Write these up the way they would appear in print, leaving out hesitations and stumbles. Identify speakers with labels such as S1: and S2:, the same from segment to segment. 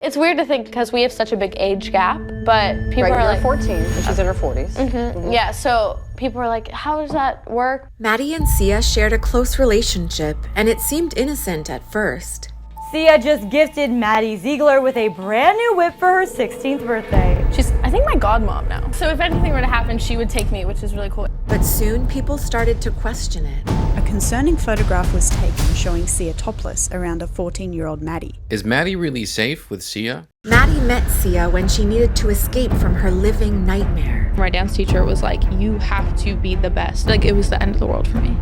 S1: It's weird to think because we have such a big age gap, but people are like
S2: 14 and she's in her 40s.
S1: Yeah, so people are like, how does that work?
S3: Maddie and Sia shared a close relationship, and it seemed innocent at first.
S4: Sia just gifted Maddie Ziegler with a brand new whip for her 16th birthday.
S1: She's, I think, my godmom now. So if anything were to happen, she would take me, which is really cool.
S3: But soon people started to question it.
S5: A concerning photograph was taken showing Sia topless around a 14-year-old Maddie.
S6: Is Maddie really safe with Sia?
S3: Maddie met Sia when she needed to escape from her living nightmare.
S1: My dance teacher was like, you have to be the best. Like, it was the end of the world for me.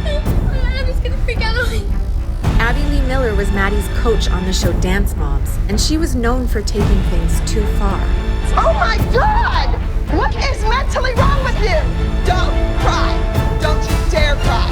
S1: I was gonna freak out on me.
S3: Abby Lee Miller was Maddie's coach on the show Dance Moms, and she was known for taking things too far.
S7: Oh my God! What is mentally wrong with you? Don't cry. Don't you dare cry.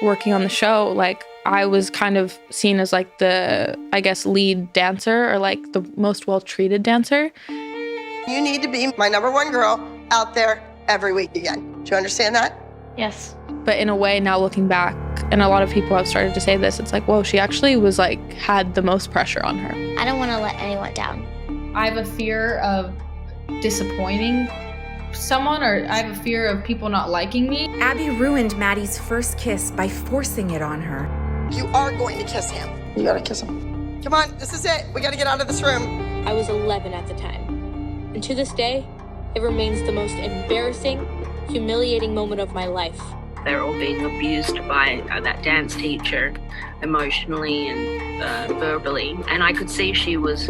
S1: Working on the show, like, I was kind of seen as like the, I guess, lead dancer or like the most well-treated dancer.
S7: You need to be my #1 girl out there every week again. Do you understand that?
S1: Yes. But in a way, now looking back, and a lot of people have started to say this, it's like, whoa, she actually was like, had the most pressure on her.
S8: I don't want to let anyone down.
S9: I have a fear of disappointing someone, or I have a fear of people not liking me.
S3: Abby ruined Maddie's first kiss by forcing it on her.
S7: You are going to kiss him. You gotta kiss him. Come on, this is it. We gotta get out of this room.
S10: I was 11 at the time, and to this day, it remains the most embarrassing, humiliating moment of my life.
S11: They're all being abused by that dance teacher, emotionally and verbally, and I could see she was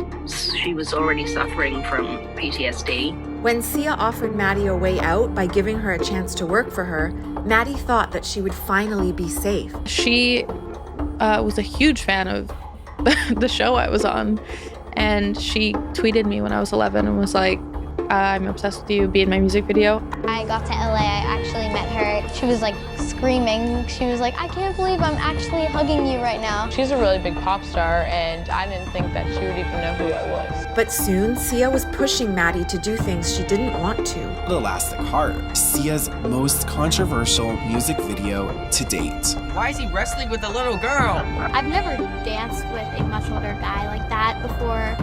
S11: already suffering from PTSD.
S3: When Sia offered Maddie a way out by giving her a chance to work for her, Maddie thought that she would finally be safe.
S1: She was a huge fan of the show I was on, and she tweeted me when I was 11 and was like, I'm obsessed with you, be in my music video.
S8: I got to LA, I actually met her. She was like screaming. She was like, I can't believe I'm actually hugging you right now.
S1: She's a really big pop star, and I didn't think that she would even know who I was.
S3: But soon, Sia was pushing Maddie to do things she didn't want to.
S12: The Elastic Heart, Sia's most controversial music video to date.
S13: Why is he wrestling with a little girl?
S8: I've never danced with a much older guy like that before.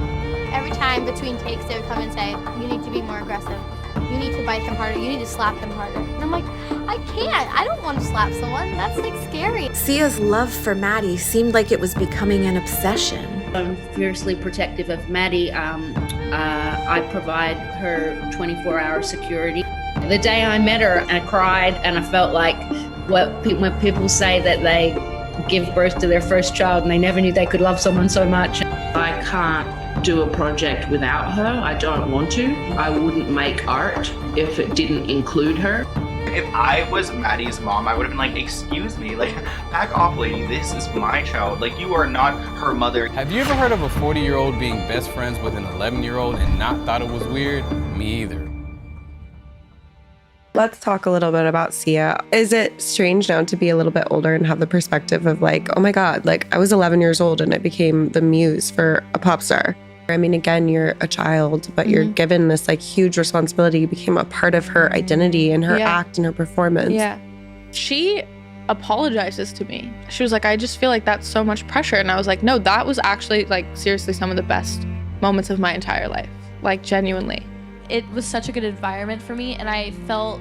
S8: Every time between takes, they would come and say, you need to be more aggressive. You need to bite them harder. You need to slap them harder. And I'm like, I can't. I don't want to slap someone. That's like scary.
S3: Sia's love for Maddie seemed like it was becoming an obsession.
S11: I'm fiercely protective of Maddie. I provide her 24-hour security. The day I met her, I cried and I felt like when people say that they give birth to their first child and they never knew they could love someone so much.
S14: I can't do a project without her. I don't want to. I wouldn't make art if it didn't include her.
S15: If I was Maddie's mom, I would have been like, excuse me, like, back off, lady, this is my child. Like, you are not her mother.
S16: Have you ever heard of a 40-year-old being best friends with an 11-year-old and not thought it was weird? Me either.
S2: Let's talk a little bit about Sia. Is it strange now to be a little bit older and have the perspective of like, oh my God, like I was 11 years old and I became the muse for a pop star? I mean, again, you're a child, but you're given this like huge responsibility. You became a part of her identity and her act and her performance.
S1: Yeah. She apologizes to me. She was like, I just feel like that's so much pressure. And I was like, no, that was actually like seriously some of the best moments of my entire life. Like genuinely. It was such a good environment for me, and I felt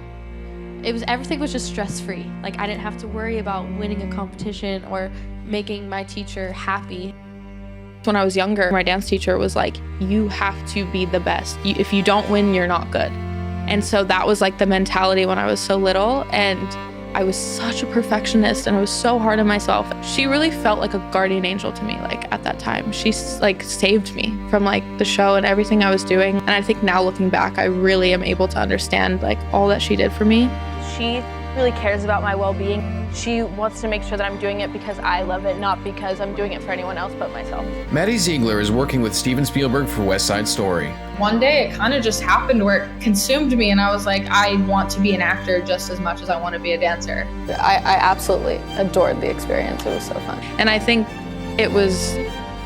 S1: everything was just stress-free. Like I didn't have to worry about winning a competition or making my teacher happy. When I was younger, my dance teacher was like, you have to be the best. If you don't win, you're not good. And so that was like the mentality when I was so little, and I was such a perfectionist and I was so hard on myself. She really felt like a guardian angel to me, like at that time. She like saved me from like the show and everything I was doing. And I think now looking back, I really am able to understand like all that she did for me. She really cares about my well-being. She wants to make sure that I'm doing it because I love it, not because I'm doing it for anyone else but myself.
S6: Maddie Ziegler is working with Steven Spielberg for West Side Story.
S9: One day it kind of just happened where it consumed me, and I was like, I want to be an actor just as much as I want to be a dancer.
S1: I absolutely adored the experience. It was so fun. And I think it was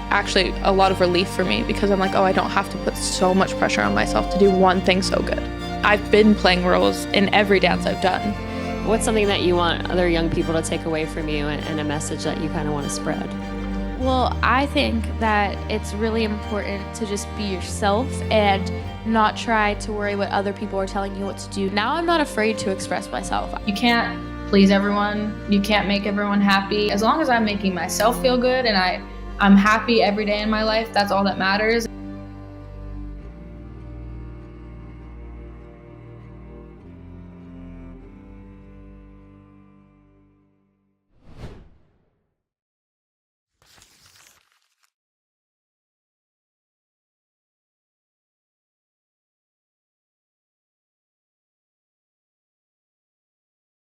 S1: actually a lot of relief for me because I'm like, oh, I don't have to put so much pressure on myself to do one thing so good. I've been playing roles in every dance I've done.
S17: What's something that you want other young people to take away from you and a message that you kind of want to spread?
S1: Well, I think that it's really important to just be yourself and not try to worry what other people are telling you what to do. Now I'm not afraid to express myself.
S9: You can't please everyone. You can't make everyone happy. As long as I'm making myself feel good and I'm happy every day in my life, that's all that matters.